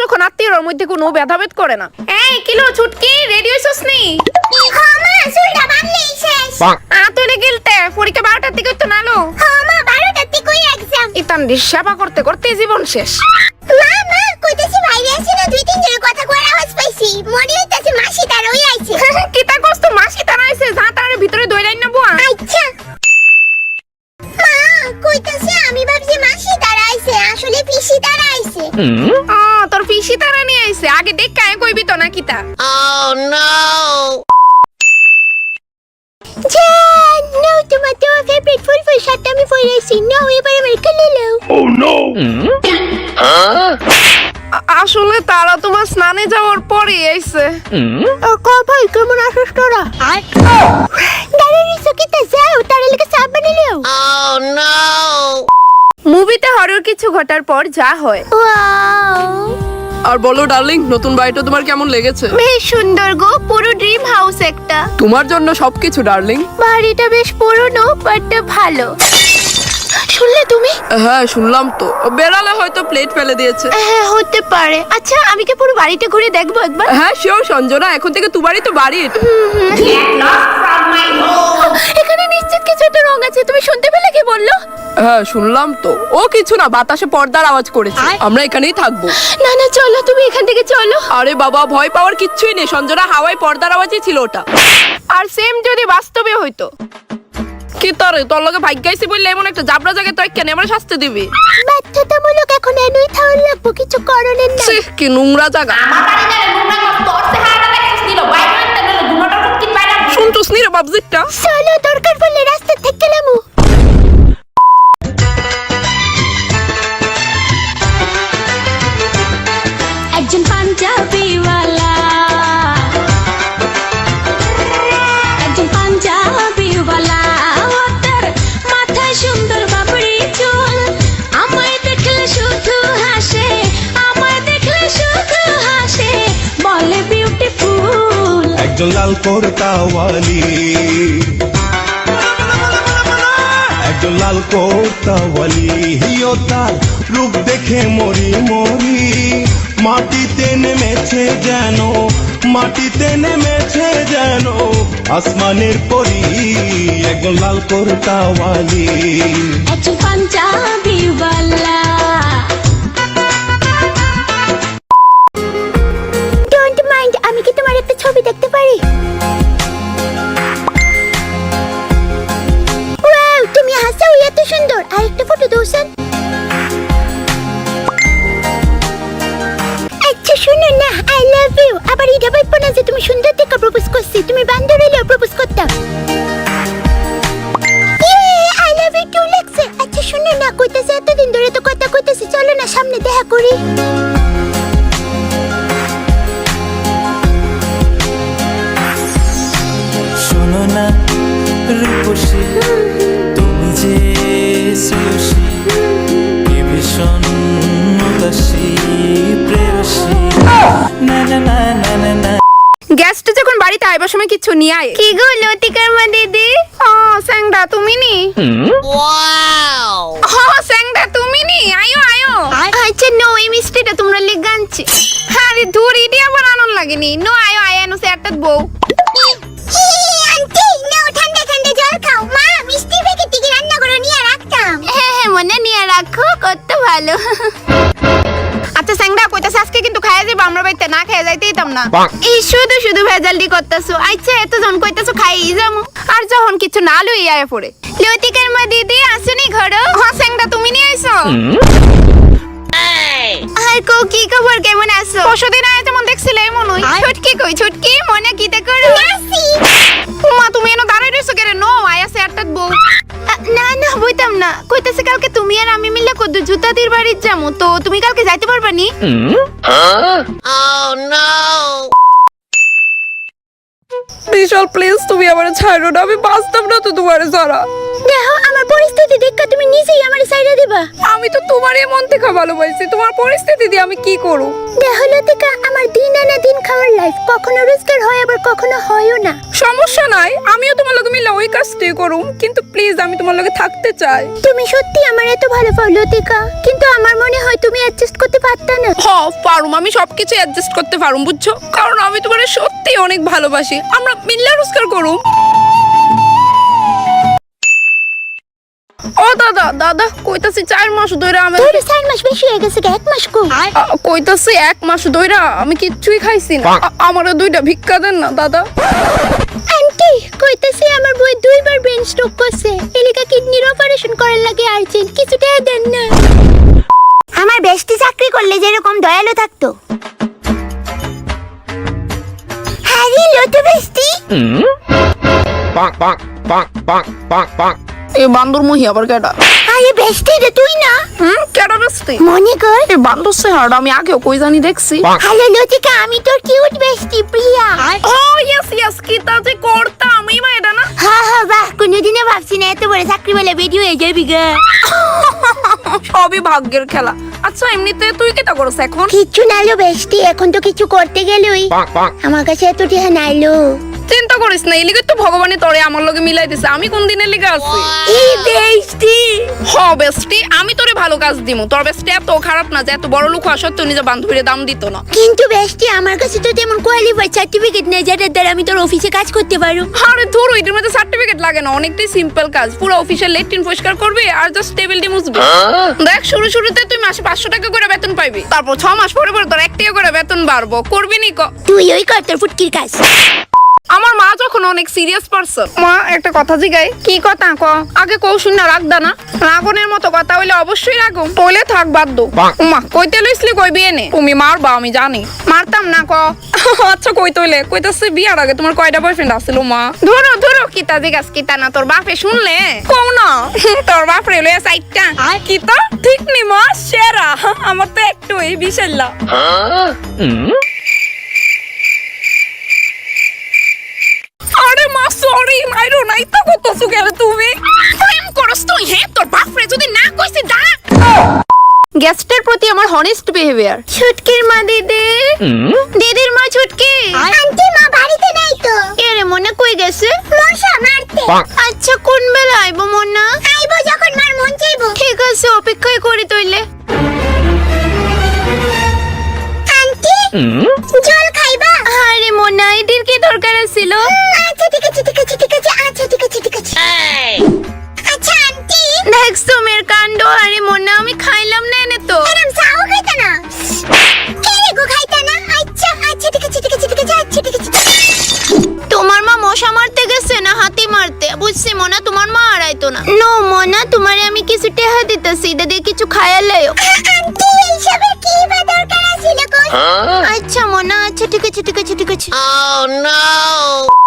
যখন আত্মীয়র মধ্যে কোনো ভেদাভেদ করে না। এই কিলো ছুটকি রেডি হইছস নি? হ্যাঁ মা, চুলটা বাঁধলেই শেষ। তুই গেলতে পরীক্ষা 12টার দিকে তো নালো। হ্যাঁ মা, 12টার দিকেই এক্সাম। ইতান সেবা করতে করতে জীবন শেষ। মা মা, কইতাছি বাইরে আছি না, 2-3 জনের কথা কইরা আওয়াজ পাইছি। মনে হইতাছে মাসি তার ওই আইছে। কিতা কষ্ট মাসি তারা আইছে, যা তার ভিতরে দইরাই না বুয়া। আচ্ছা মা, কইতাছি আমি ভাবছি মাসি তার আইছে, আসলে পিসি তার আইছে। তোর পিসি তারা নিয়ে আইছে, আগে দেখ কায় কইবি তো না কিতা। জান, নাও তোমার তো ফেভারিট ফুল শার্টটা আমি পরেছি। নাও এবারে আমার কালে নাও। আসলে তারা তোমার স্নানে যাওয়ার পরে আইছে। ভাই কেমন আছিস তোরা? দাঁড়িয়ে সকিতে যাও, তার লাগে সাপ বানিয়ে নাও। মুভিতে হরর কিছু ঘটার পর যা হয়। আর বলো ডার্লিং, নতুন বাড়িটা তোমার কেমন লেগেছে? বেশ সুন্দর গো, পুরো ড্রিম হাউস একটা। তোমার জন্য সবকিছু ডার্লিং। বাড়িটা বেশ পুরনো বাট ভালো। শুনলে তুমি? হ্যাঁ শুনলাম তো, বেড়ালে হয়তো প্লেট ফেলে দিয়েছে। হ্যাঁ হতে পারে। আচ্ছা আমি কি পুরো বাড়িটা ঘুরে দেখবো একবার? হ্যাঁ শিওর সঞ্জনা, এখন থেকে তোমারই তো বাড়ির। এখানে নিশ্চিত কিছু একটা রং আছে, তুমি শুনতে পেলে কি বললো? হ্যাঁ শুনলাম তো। ও কিছু না, বাতাসে পর্দার আওয়াজ করেছে। আমরা এখানেই থাকবো। না না চলো, তুমি এখান থেকে চলো। আরে বাবা, ভয় পাওয়ার কিচ্ছুই নেই সঞ্জনা, হাওয়ায় পর্দার আওয়াজই ছিল ওটা। আর সেম যদি বাস্তবে হইতো। কি তোর লগে ভাগ্যাইছি বললে এমন একটা জাবরা জায়গায় তুই কেন আমার শাস্তি দিবি? বাধ্যতামূলক এখন এনই থাউন লাগবো, কিছু করণের না। ছি, কি নোংরা জায়গা। শুনছস নি রে বাবজিটা? চলো, দরকার পড়লে রাস্তা থেকে গেলামু। একজন পাঞ্জাবিওয়ালা, একজন পাঞ্জাবিওয়ালা, ওর মাথায় সুন্দর বাবরি চুল। আমায় দেখলে শুধু হাসে, আমায় দেখলে শুধু হাসে, বলে বিউটিফুল। একজন লাল কোর্তাওয়ালি, একজন লাল কোর্তাওয়ালি, হিও তার রূপ দেখে মরি মরি। মাটিতে নেমেছে যেন, মাটিতে নেমেছে যেন আসমানের পরি। একজন লাল কোর্তাওয়ালি, একজন পাঞ্জাবিওয়ালা। ডোন্ট মাইন্ড, আমি কি তোমার একটা ছবি দেখতে পারি? ওয়াও, তুমি হাসাও এত সুন্দর। আর একটা ফটো দাও স্যার। আচ্ছা শুনো না, আই লাভ ইউ। আবার এটা ভাববো না যে তুমি সুন্দর দেখে প্রপোজ করছি, তুমি বান্দর হইলেও প্রপোজ করতাম। আই লাভ ইউ টু লাগছে। আচ্ছা শুনো না, কইতাছে এতদিন ধরে তো কথা কইতাছি, চলো না সামনে দেখা করি। শোনো না রূপসী, তুমি যে শ্রেয়সী, কি ভীষণ উদাসী প্রেয়সী। না না না না না না। গেস্ট যখন বাড়িতে আইবার সময় কিছু নিয়ে আয়। কি গো লতিকার মা দিদি? স্যাংডা তুমি নি? স্যাংডা তুমি নি? আয়ো আয়ো। আচ্ছা নো, এই মিষ্টিটা তোমরা লিগে আনছি। আরে ধুর, ইডি আবার আনন্দ লাগেনি। নো আয়ো আয়ানো সেটাত বউ। আন্টি নাও, ঠান্ডা ঠান্ডা জল খাও। মা মিষ্টি প্যাকেট থেকে রান্না করে নিয়ে রাখতাম। হ্যাঁ হ্যাঁ মনে নিয়ে রাখো, কত ভালো। আচ্ছা স্যাংডা কইতাছে আজকে কিন্তু খাইয়া যাবো, আমরা বাড়িতে না খাইয়া যাইতে দিতাম না। এই শুধু শুধু ভেজালডি করতেছো। আচ্ছা এতজন কইতাছো খাইই যামু, আর যখন কিছু না লই আয়া পড়ে। লতিকার মা দিদি আসুনি ঘরে? স্যাংডা তুমি নিয়ে আইছো? আর কো কি খবর, কেমন আছো? পরশুদিন আয়া যেমন দেখছিলে এমন ওই। ছুটকি কই, ছুটকি মনে কিতে করো? মাসি মা তুমি এনো দাঁড়াই রইছো কেন? নো আয়া সেটাত বউ। না না বইতাম না, কইতাছে কালকে তুমি আর আমি মিলে কত জুতাদির বাড়ির যামু, তো তুমি কালকে যাইতে পারবা নি? বিশাল প্লিজ তুমি আমার ছাড়ো না, আমি বাঁচতাম না তো তোমার ছাড়া। দেখো আমার পরিস্থিতি দেখে তুমি নিজেই আমার সাইডে দিবা। আমি তো তোমারই মন থেকে ভালোবাসি, তোমার পরিস্থিতি দিয়ে আমি কি করব? দেখো লতিকা, আমার দিন আনা দিন খাওয়ার লাইফ কখনো রোজগার হয় আবার কখনো হয়ও না। সমস্যা নাই, আমিও তোমার লগে মিলে ওই কাজটাই করুম, কিন্তু প্লিজ আমি তোমার লগে থাকতে চাই। তুমি সত্যি আমার এত ভালো পাও লতিকা, কিন্তু আমার মনে হয় তুমি অ্যাডজাস্ট করতে পারতা না। পারুম, আমি সবকিছু অ্যাডজাস্ট করতে পারুম, বুঝছো? কারণ আমি তোমার সত্যি অনেক ভালোবাসি, আমরা মিললে রোজগার করুম। ও দাদা দাদা, কইতাছি 4 মাস ধরে আমি তোর 4 মাস বেশি হয়ে গেছে, 1 মাস কম। কইতাছি 1 মাস ধরে আমি কিচ্ছুই খাইছি না, আমারে 2টা ভিক্ষা দেন না দাদা। আন্টি কইতাছি আমার বই 2 বার ব্রেন স্ট্রোক করছে, এলিকা কিডনির অপারেশন করার লাগে আর্জেন্ট, কিছু টাকা দেন না। আমার বেস্টি চাকরি করলে যেরকম দয়ালু থাকতো। আরে লতু বেস্টি, bonk, bonk, bonk, bonk, bonk, bonk. এই বান্দর মহি আবার কেডা? আরে বেস্টি রে তুই না? কেডা বেস্তি? মনে কর এই বান্দর চেহারাটা আমি আগেও কই জানি দেখছি। হ্যালো লতিকা, আমি তোর কিউট বেস্টি প্রিয়া। ও ইয়েস ইয়েস, কি তা যে করতাম আমি মা এটা না। হ্যাঁ হ্যাঁ, বাহ, কোনোদিনও ভাবছি না এত বড় চাকরি বলে ভিডিও হয়ে যাবি গা। সবই ভাগ্যের খেলা। আচ্ছা এমনিতে তুই কেটা করছ এখন? কিচ্ছু নাইলো বেস্টি, এখন তো কিছু করতে গেলই Bonk, bonk. আমার কাছে এত টাকা নাইলো। চিন্তা করিস না, এলিগে তো ভগবানে তোরে আমার লগে মিলাই দিছে, আমি কোন দিনের লিগে আছি? এই বেস্টি, বেস্টি, আমি তোরে ভালো কাজ দিমু। তোর বেস্টি এত খারাপ না যে এত বড় লোক হওয়া সত্ত্বেও নিজের বান্ধবীরে দাম দিত না। কিন্তু বেস্টি আমার কাছে তো তেমন কোয়ালিফাইড সার্টিফিকেট নেই যেটার দ্বারা আমি তোর অফিসে কাজ করতে পারো। আরে ধর, এটার মধ্যে সার্টিফিকেট লাগে না, অনেকটাই সিম্পল কাজ। পুরো অফিসের লেট্রিন পরিষ্কার করবি আর জাস্ট টেবিলটি মুছবি। দেখ শুরুতে তুই মাসে 500 টাকা করে বেতন পাইবি, তারপর 6 মাস পরে পরে তোর 1 টাকা করে বেতন বাড়বো। করবি নি ক? তুই ওই কর তোর ফুটকির কাজ। আমার মা যখন অনেক সিরিয়াস পারসন। মা একটা কথা জিগাই। কি কথা ক? আগে কৌ শুন না, রাখদা না। রাগনের মতো কথা হইলে অবশ্যই রাগম, তইলে থাক বাধ্য। মা কইতে লইছলি কই বিয়ে নে, তুমি মারবা আমি জানি। মারতাম না ক? আচ্ছা কই তইলে কইতাছে বিয়ার আগে তোমার কয়টা বয়ফ্রেন্ড আছিল মা? ধরো ধরো, কিতা জিগাস কিতা না, তোর বাপে শুনলে কও না। তোর বাপ রে লইয়া সাইটটা কিতা ঠিক নি মা, সেরা। আমার তো একটুই বিশাল্লা। আরে মা সরি, মাইরো নাই তো কতছু গেলে তুমি। প্রেম করস তুই? হ্যাঁ, তোর বাপরে যদি না কইছি ডাক। গেস্টের প্রতি আমার হনেস্ট বিহেভিয়ার। ছুটকির মা দিদি, দিদির মা ছুটকি। আন্টি মা বাড়িতে নাই তো। এরে মনে কই গেছে? মশা মারতে। আচ্ছা কোন বেলা আইবো মনা? আইবো যখন মার মন চাইবো। ঠিক আছে, অপেক্ষাই করি তইলে। আন্টি জল খাইবা? আরে মনা, এটির কি দরকার ছিল? আচ্ছা ঠিক আছে ঠিক আছে ঠিক আছে, আচ্ছা ঠিক আছে ঠিক আছে। আচ্ছা আন্টি দেখছো মেয়ের কাণ্ড। আরে মনা, আমি খাইলাম না এনে তো। এরম চাও খাইতা না? কে রে গো খাইতা না? আচ্ছা আচ্ছা ঠিক আছে ঠিক আছে ঠিক আছে, আচ্ছা ঠিক আছে। তোমার মা মশা মারতে গেছে না হাতি মারতে? বুঝছি মনা, তোমার মা আড়াইতো না। নো মনা, তোমারে আমি কিছু টেহা দিতেছি, এটা দিয়ে কিছু খায়ালাইও। আন্টি এইসবের কি বা দরকার আছিল গো? আচ্ছা মনা, আচ্ছা ঠিক আছে ঠিক আছে ঠিক আছে। Oh no!